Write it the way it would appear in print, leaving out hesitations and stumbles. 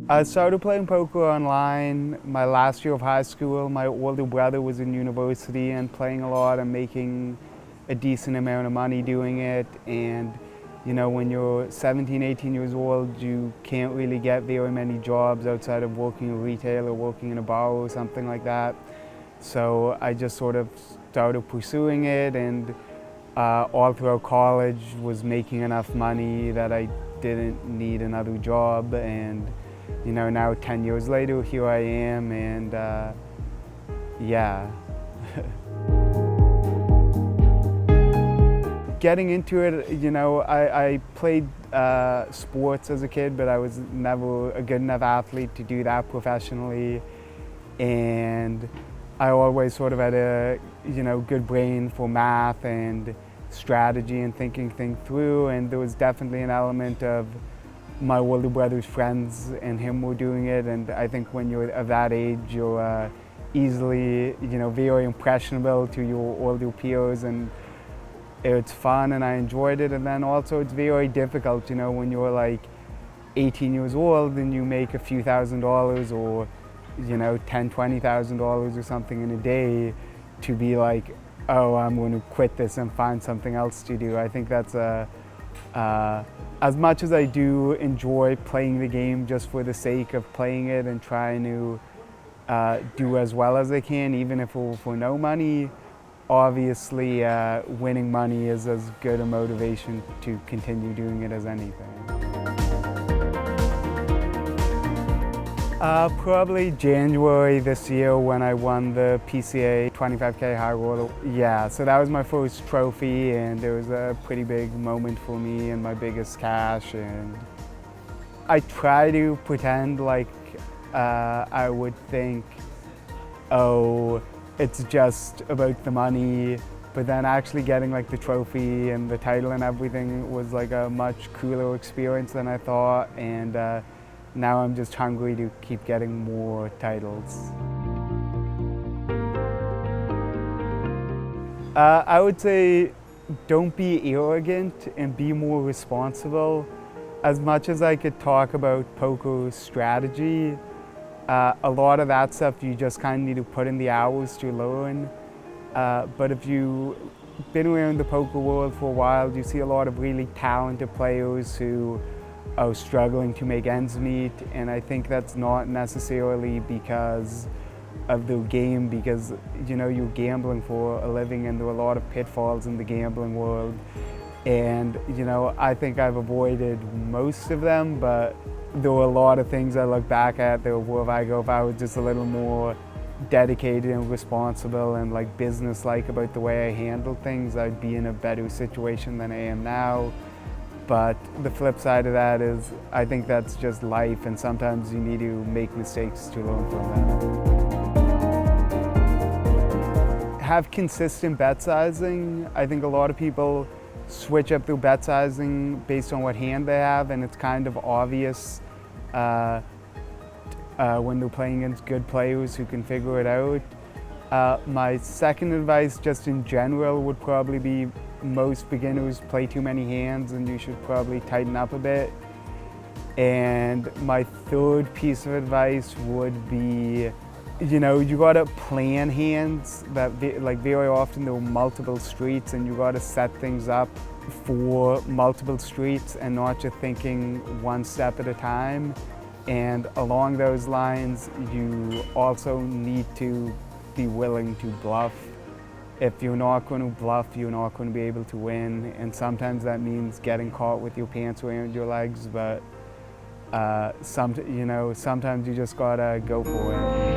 I started playing poker online my last year of high school. My older brother was in university and playing a lot and making a decent amount of money doing it. And you know, when you're 17, 18 years old, you can't really get very many jobs outside of working in retail or working in a bar or something like that. So I just sort of started pursuing it, and all throughout college was making enough money that I didn't need another job. And you know, now 10 years later, here I am, and yeah. Getting into it, you know, I played sports as a kid, but I was never a good enough athlete to do that professionally. And I always sort of had a, you know, good brain for math and strategy and thinking things through. And there was definitely an element of my older brother's friends and him were doing it, and I think when you're of that age, you're easily, you know, very impressionable to your older peers, and it's fun and I enjoyed it. And then also it's very difficult, you know, when you're like 18 years old and you make a few $1,000s or, you know, $10,000, $20,000 or something in a day, to be like, oh, I'm going to quit this and find something else to do. I think that's as much as I do enjoy playing the game just for the sake of playing it and trying to do as well as I can, even if for no money, obviously winning money is as good a motivation to continue doing it as anything. Probably January this year when I won the PCA 25K high roller. Yeah, so that was my first trophy, and it was a pretty big moment for me and my biggest cash. And I try to pretend like I would think, oh, it's just about the money, but then actually getting like the trophy and the title and everything was like a much cooler experience than I thought. And now I'm just hungry to keep getting more titles. I would say don't be arrogant and be more responsible. As much as I could talk about poker strategy, a lot of that stuff you just kind of need to put in the hours to learn. But if you've been around the poker world for a while, you see a lot of really talented players who are struggling to make ends meet, and I think that's not necessarily because of the game, because you know, you're gambling for a living and there are a lot of pitfalls in the gambling world. And you know, I think I've avoided most of them, but there were a lot of things I look back at that were, if I was just a little more dedicated and responsible and like business-like about the way I handled things, I'd be in a better situation than I am now. But the flip side of that is, I think that's just life, and sometimes you need to make mistakes to learn from them. Have consistent bet sizing. I think a lot of people switch up their bet sizing based on what hand they have, and it's kind of obvious when they're playing against good players who can figure it out. My second advice, just in general, would probably be most beginners play too many hands and you should probably tighten up a bit. And my third piece of advice would be, you know, you gotta plan hands that, like, very often there are multiple streets, and you gotta set things up for multiple streets and not just thinking one step at a time. And along those lines, you also need to be willing to bluff. If you're not going to bluff, you're not going to be able to win. And sometimes that means getting caught with your pants around your legs, but sometimes you just gotta go for it.